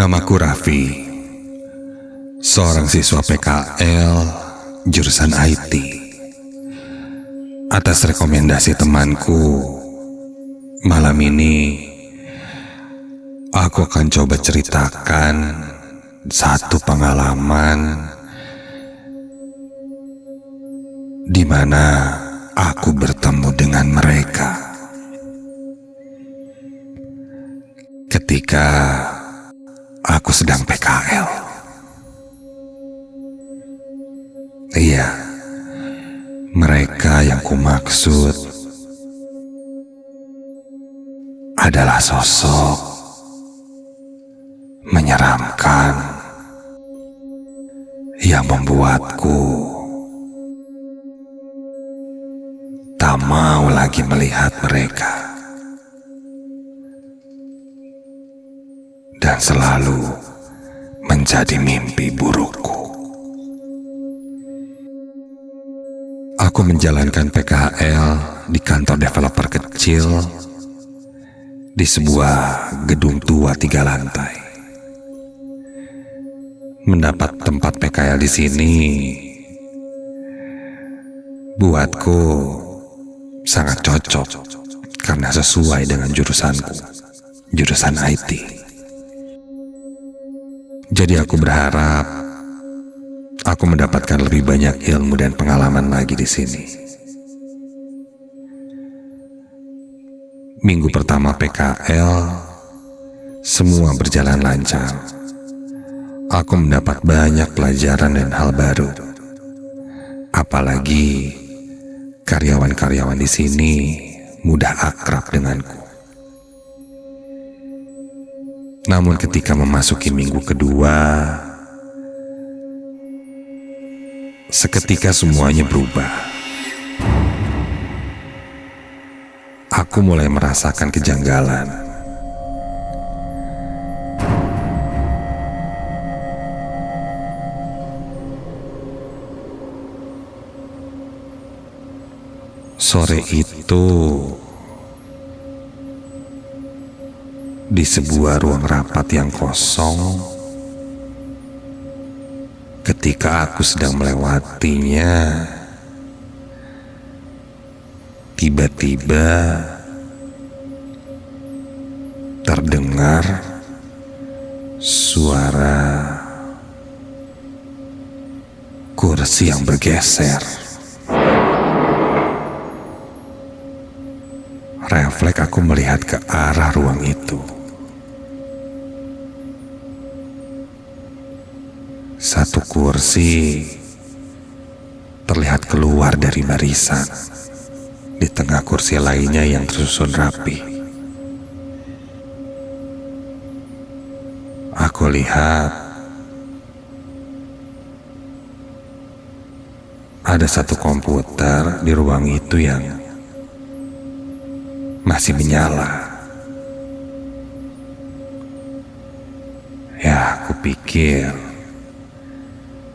Namaku Raffi, seorang siswa PKL jurusan IT. Atas rekomendasi temanku, malam ini aku akan coba ceritakan satu pengalaman di mana aku bertemu dengan mereka ketika aku sedang PKL. Iya, mereka yang kumaksud adalah sosok menyeramkan yang membuatku tak mau lagi melihat mereka, dan selalu menjadi mimpi burukku. Aku menjalankan PKL di kantor developer kecil di sebuah gedung tua 3 lantai. Mendapat tempat PKL di sini buatku sangat cocok karena sesuai dengan jurusanku, jurusan IT. Jadi aku berharap aku mendapatkan lebih banyak ilmu dan pengalaman lagi di sini. Minggu pertama PKL, semua berjalan lancar. Aku mendapat banyak pelajaran dan hal baru. Apalagi karyawan-karyawan di sini mudah akrab denganku. Namun ketika memasuki minggu kedua, seketika semuanya berubah. Aku mulai merasakan kejanggalan. Sore itu, di sebuah ruang rapat yang kosong, ketika aku sedang melewatinya, tiba-tiba terdengar suara kursi yang bergeser. Refleks aku melihat ke arah ruang itu. Satu kursi terlihat keluar dari barisan. Di tengah kursi lainnya yang tersusun rapi. Aku lihat ada satu komputer di ruang itu yang masih menyala. Ya, aku pikir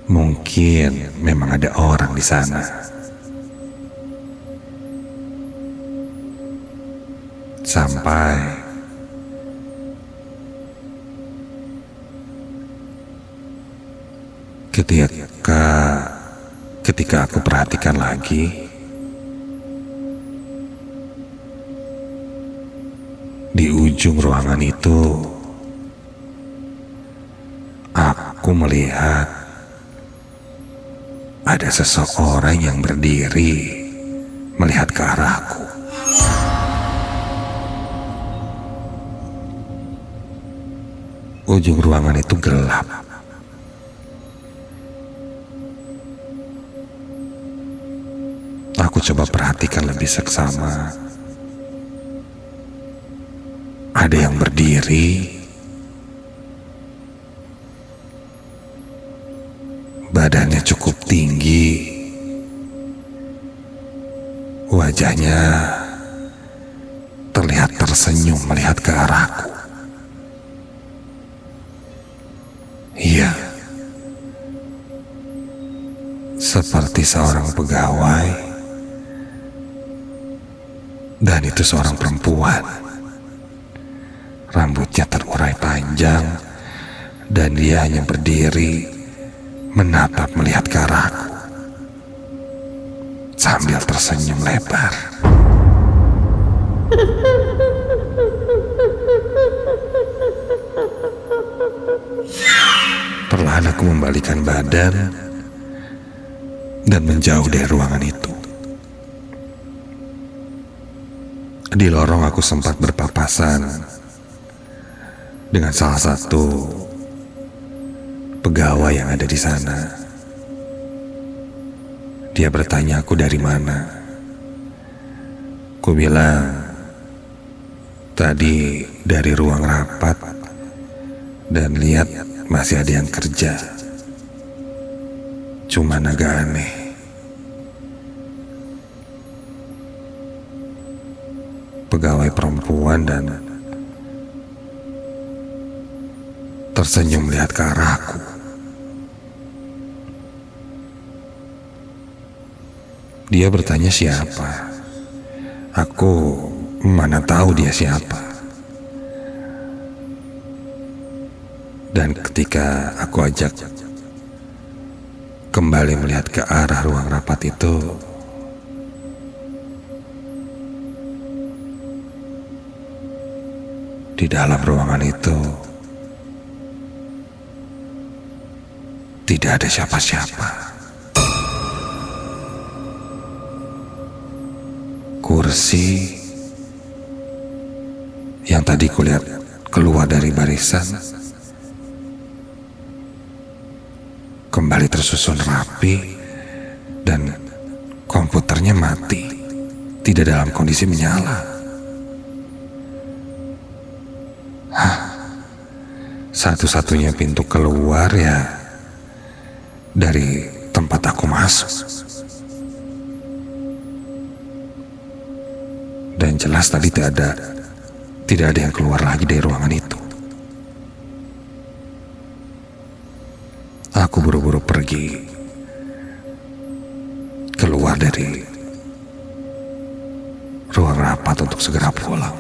mungkin memang ada orang di sana. Sampai ketika aku perhatikan lagi, di ujung ruangan itu aku melihat ada seseorang yang berdiri melihat ke arahku. Ujung ruangan itu gelap. Aku coba perhatikan lebih seksama. Ada yang berdiri, badannya cukup tinggi, wajahnya terlihat tersenyum melihat ke arahku. Iya, seperti seorang pegawai, dan itu seorang perempuan. Rambutnya terurai panjang dan dia hanya berdiri menatap melihat ke arahku sambil tersenyum lebar. Perlahan aku membalikan badan dan menjauh dari ruangan itu. Di lorong aku sempat berpapasan dengan salah satu pegawai yang ada di sana. Dia bertanya aku dari mana. Ku bilang, tadi dari ruang rapat dan lihat masih ada yang kerja. Cuman agak aneh. Pegawai perempuan dan tersenyum melihat ke arahku. Dia bertanya siapa. Aku mana tahu dia siapa. Dan ketika aku ajak kembali melihat ke arah ruang rapat itu, di dalam ruangan itu tidak ada siapa-siapa. Kursi yang tadi kulihat keluar dari barisan kembali tersusun rapi dan komputernya mati, tidak dalam kondisi menyala. Satu-satunya pintu keluar ya dari tempat aku masuk. Dan jelas tadi tidak ada yang keluar lagi dari ruangan itu. Aku buru-buru pergi keluar dari ruang rapat untuk segera pulang.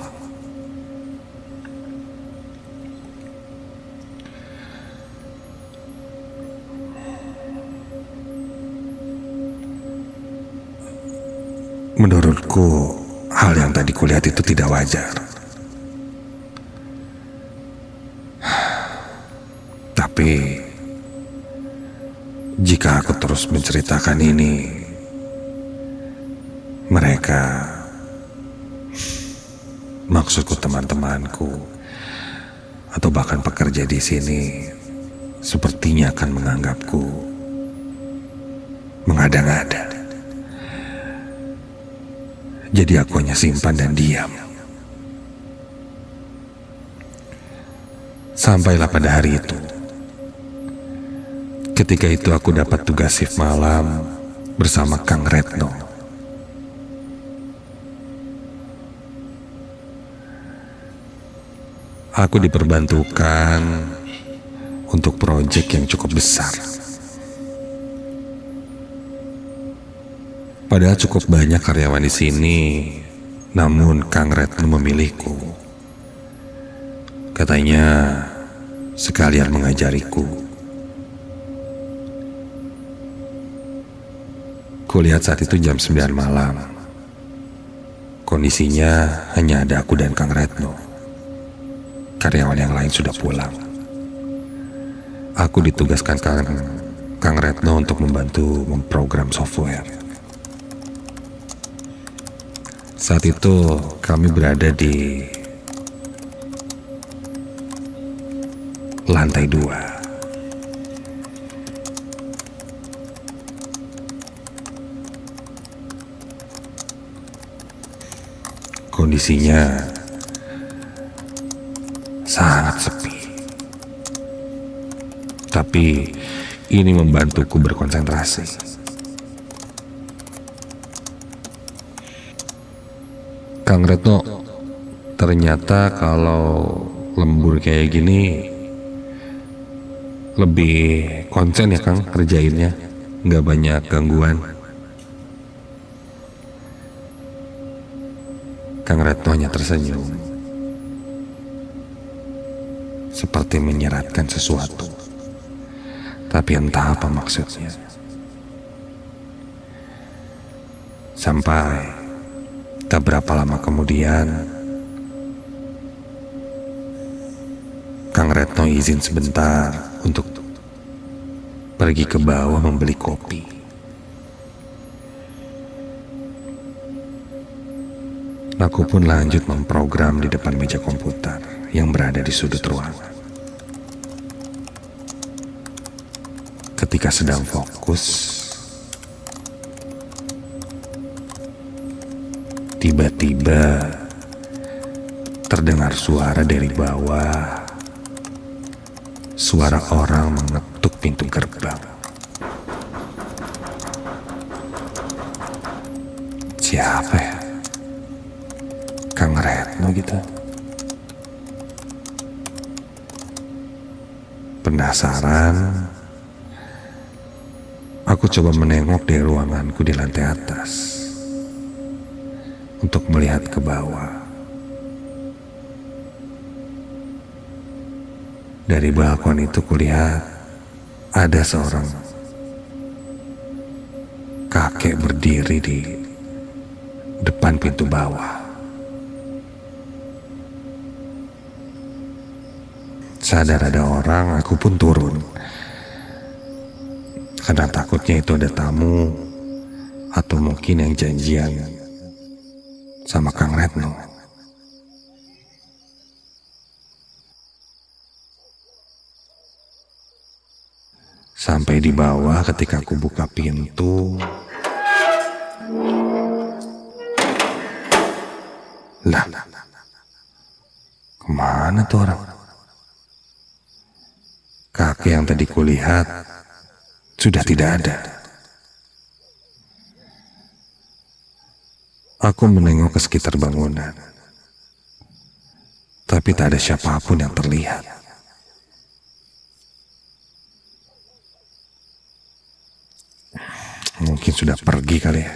Menurutku, hal yang tadi kulihat itu tidak wajar. Tapi, jika aku terus menceritakan ini, mereka, maksudku teman-temanku, atau bahkan pekerja di sini, sepertinya akan menganggapku mengada-ngada. Jadi aku hanya simpan dan diam. Sampailah pada hari itu. Ketika itu aku dapat tugas shift malam bersama Kang Retno. Aku diperbantukan untuk proyek yang cukup besar. Padahal cukup banyak karyawan di sini, namun Kang Retno memilihku. Katanya sekalian mengajariku. Kulihat saat itu jam 9 malam. Kondisinya hanya ada aku dan Kang Retno. Karyawan yang lain sudah pulang. Aku ditugaskan Kang Retno untuk membantu memprogram software. Saat itu kami berada di lantai 2. Kondisinya sangat sepi. Tapi ini membantuku berkonsentrasi. Kang Retno, ternyata kalau lembur kayak gini lebih konsen ya Kang kerjainnya, nggak banyak gangguan. Kang Retno hanya tersenyum. seperti menyeratkan sesuatu. Tapi entah apa maksudnya. Sampai tak berapa lama kemudian, Kang Retno izin sebentar untuk pergi ke bawah membeli kopi. Aku pun lanjut memprogram di depan meja komputer yang berada di sudut ruangan. Ketika sedang fokus, tiba-tiba terdengar suara dari bawah, suara orang mengetuk pintu gerbang. Siapa ya? Kang Retno gitu. Penasaran, aku coba menengok dari ruanganku di lantai atas untuk melihat ke bawah. Dari balkon itu kulihat ada seorang kakek berdiri di depan pintu bawah. Sadar ada orang, aku pun turun. Karena takutnya itu ada tamu atau mungkin yang janjian sama Kang Retno. Sampai di bawah, ketika aku buka pintu, lah, kemana tuh orang? Kakek yang tadi kulihat sudah tidak ada. Aku menengok ke sekitar bangunan, tapi tak ada siapapun yang terlihat. Mungkin sudah pergi kali ya.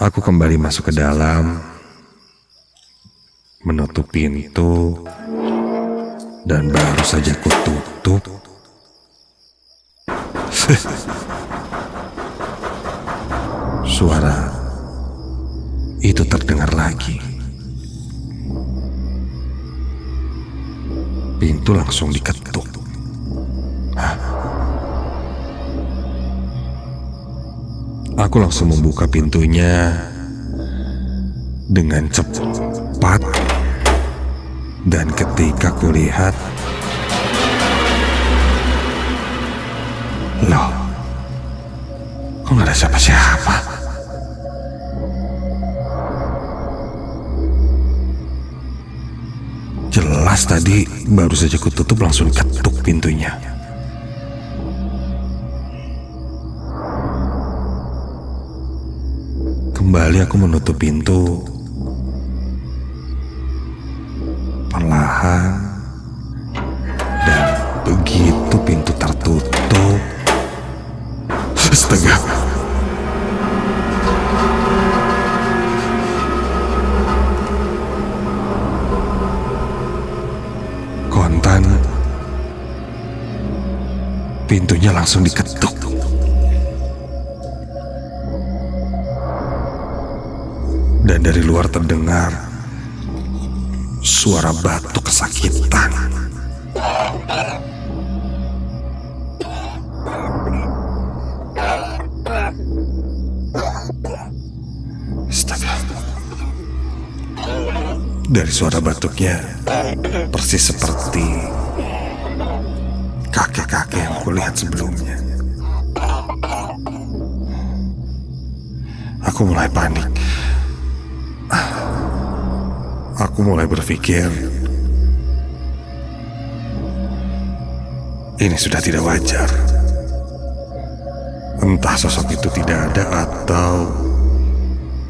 Aku kembali masuk ke dalam, menutup pintu, dan baru saja kututup, suara itu terdengar lagi. Pintu langsung diketuk. Aku langsung membuka pintunya dengan cepat. Dan ketika kulihat, loh, kok gak ada siapa-siapa? Jelas tadi baru saja kututup langsung ketuk pintunya. Kembali aku menutup pintu. Perlahan, dan begitu pintu tertutup, astaga, kontan pintunya langsung diketuk. Dan dari luar terdengar suara batuk kesakitan. Astaga. Dari suara batuknya persis seperti kakek-kakek yang kulihat sebelumnya. Aku mulai panik. Aku mulai berpikir, ini sudah tidak wajar. Entah sosok itu tidak ada atau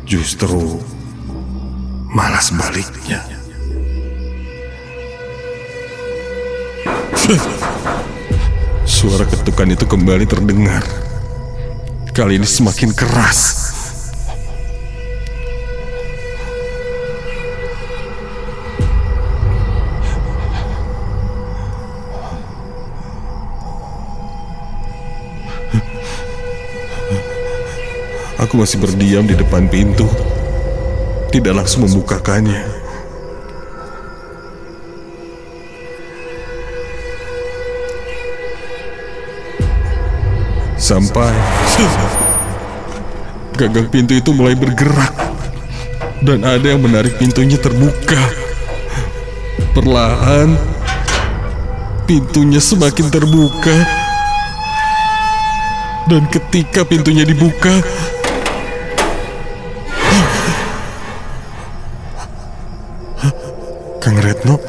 justru malah sebaliknya. Suara ketukan itu kembali terdengar. Kali ini semakin keras. Aku masih berdiam di depan pintu, tidak langsung membukakannya. Sampai gagang pintu itu mulai bergerak dan ada yang menarik pintunya terbuka. Perlahan pintunya semakin terbuka, dan ketika pintunya dibuka, Kang Retno.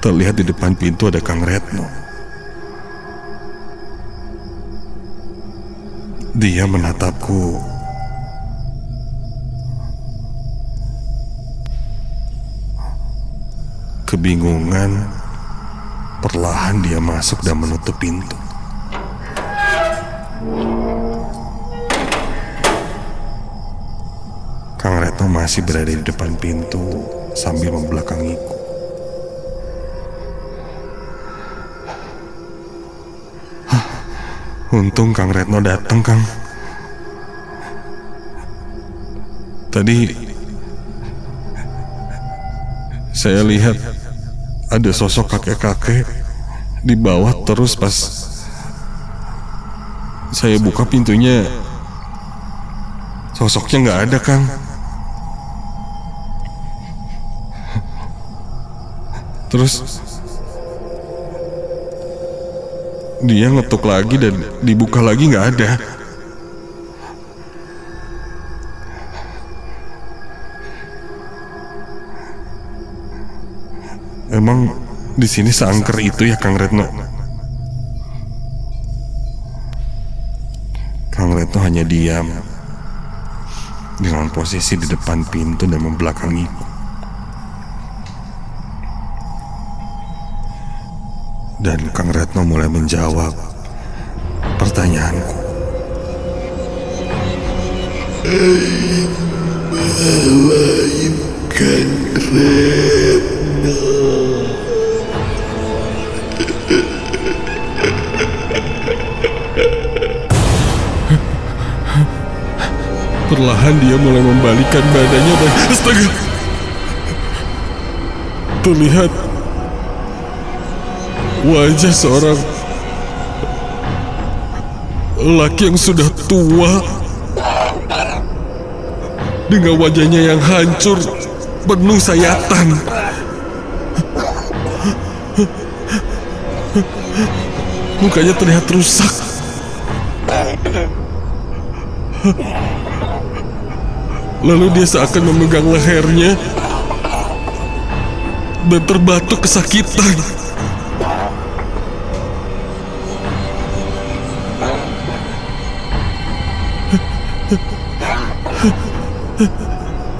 Terlihat di depan pintu ada Kang Retno. Dia menatapku. Kebingungan, perlahan dia masuk dan menutup pintu. Kang Retno masih berada di depan pintu sambil membelakangiku. Untung Kang Retno datang, Kang. Tadi saya lihat ada sosok kakek-kakek di bawah, terus pas saya buka pintunya, sosoknya nggak ada, Kang. Terus dia ngetuk lagi dan dibuka lagi, nggak ada. Emang di sini seangker itu ya, Kang Retno? Kang Retno hanya diam dengan posisi di depan pintu dan membelakangiku. Dan Kang Retno mulai menjawab pertanyaanku. Bawain Kang Retno. Perlahan dia mulai membalikkan badannya dan astaga, terlihat wajah seorang laki yang sudah tua dengan wajahnya yang hancur, penuh sayatan. Mukanya terlihat rusak. Lalu dia seakan memegang lehernya dan terbatuk kesakitan.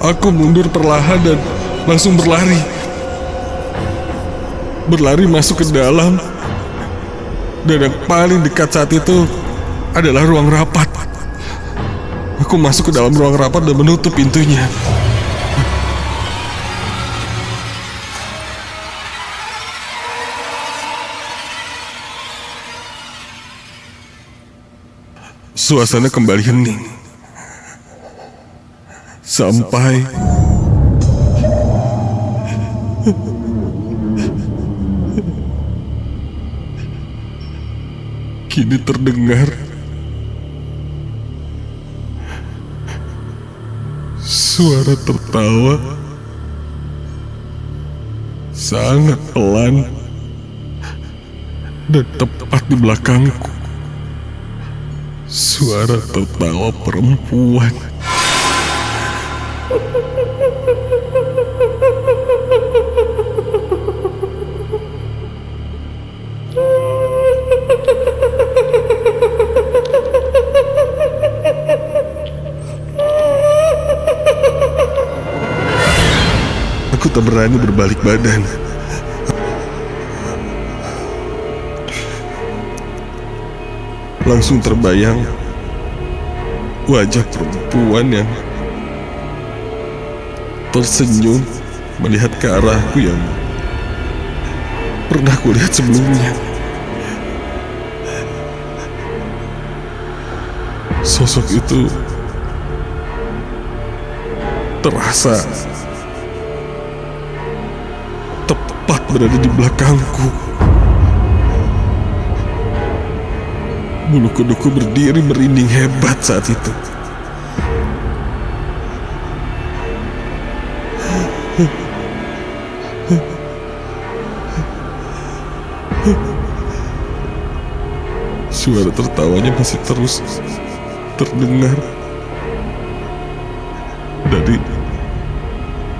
Aku mundur perlahan dan langsung berlari. Berlari masuk ke dalam. Dan yang paling dekat saat itu adalah ruang rapat. Aku masuk ke dalam ruang rapat dan menutup pintunya. Suasana kembali hening. Sampai kini terdengar suara tertawa sangat pelan dan tepat di belakangku. Suara tertawa perempuan. Aku tak berani berbalik badan. Langsung terbayang wajah perempuan yang tersenyum melihat ke arahku yang pernah kulihat sebelumnya. Sosok itu terasa tepat berada di belakangku. Bulu kuduku berdiri merinding hebat saat itu. Suara tertawanya masih terus terdengar dari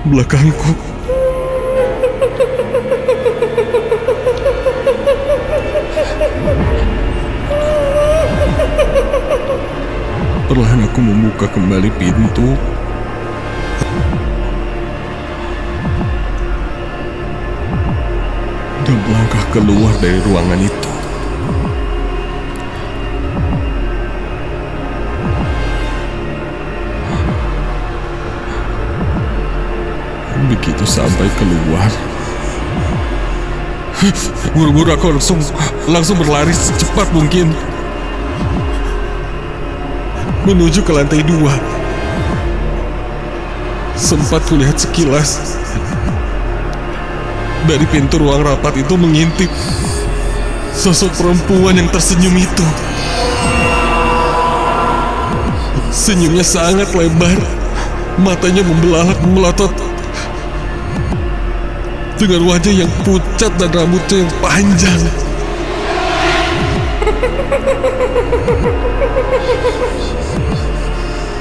belakangku. Perlahan aku membuka kembali pintu. Dan melangkah keluar dari ruangan itu. Begitu sampai keluar, buru-buru aku langsung berlari secepat mungkin menuju ke lantai 2. Sempat kulihat sekilas dari pintu ruang rapat itu mengintip sosok perempuan yang tersenyum itu. Senyumnya sangat lebar, matanya membelalak melotot, dengan wajah yang pucat dan rambutnya yang panjang.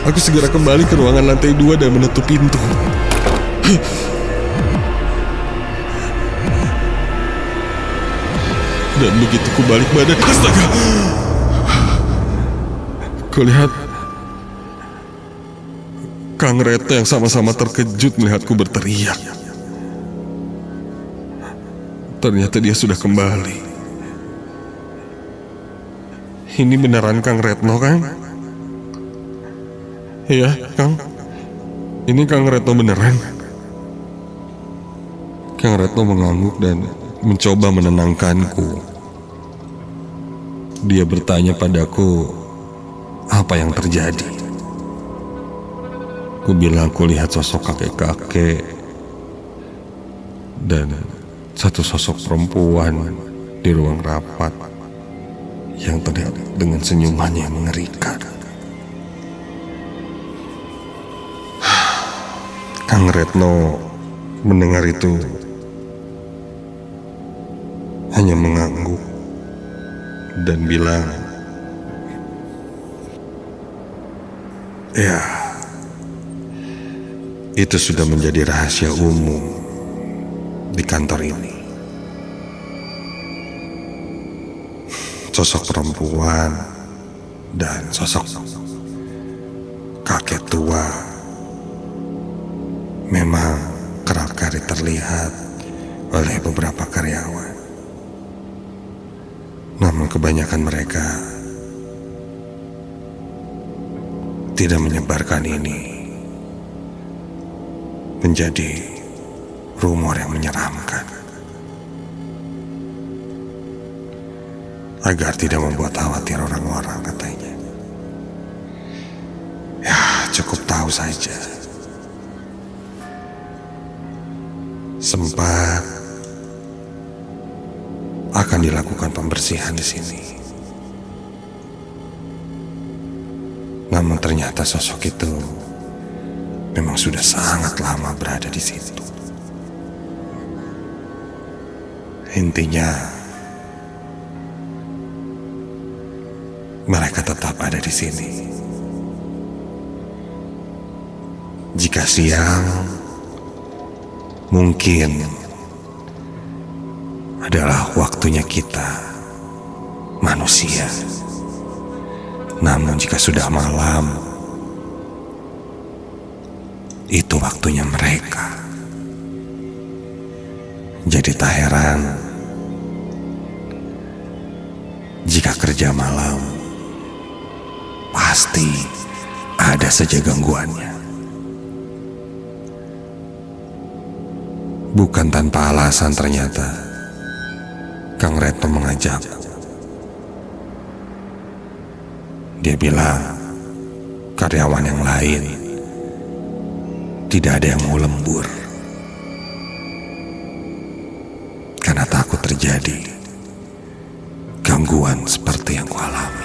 Aku segera kembali ke ruangan lantai 2 dan menutup pintu. Dan begitu ku balik badan, astaga! Kulihat Kang Reto yang sama-sama terkejut melihatku berteriak. Ternyata dia sudah kembali. Ini beneran Kang Retno, Kang? Iya, Kang. Ini Kang Retno beneran. Kang Retno mengangguk dan mencoba menenangkanku. Dia bertanya padaku apa yang terjadi. Ku bilang ku lihat sosok kakek-kakek dan satu sosok perempuan di ruang rapat yang terlihat dengan senyumannya yang mengerikan. Kang Retno mendengar itu hanya mengangguk dan bilang, "Ya, itu sudah menjadi rahasia umum di kantor ini. Sosok perempuan dan sosok kakek tua memang kerap kali terlihat oleh beberapa karyawan. Namun kebanyakan mereka tidak menyebarkan ini menjadi rumor yang menyeramkan, agar tidak membuat khawatir orang-orang, katanya. Ya, cukup tahu saja. Sempat akan dilakukan pembersihan di sini. Namun ternyata sosok itu memang sudah sangat lama berada di situ. Intinya, mereka tetap ada di sini. Jika siang, mungkin adalah waktunya kita, manusia. Namun jika sudah malam, itu waktunya mereka. Jadi tak heran jika kerja malam pasti ada saja gangguannya. Bukan tanpa alasan ternyata Kang Reto mengajak. Dia bilang karyawan yang lain tidak ada yang mau lembur karena takut terjadi gangguan seperti yang kualami.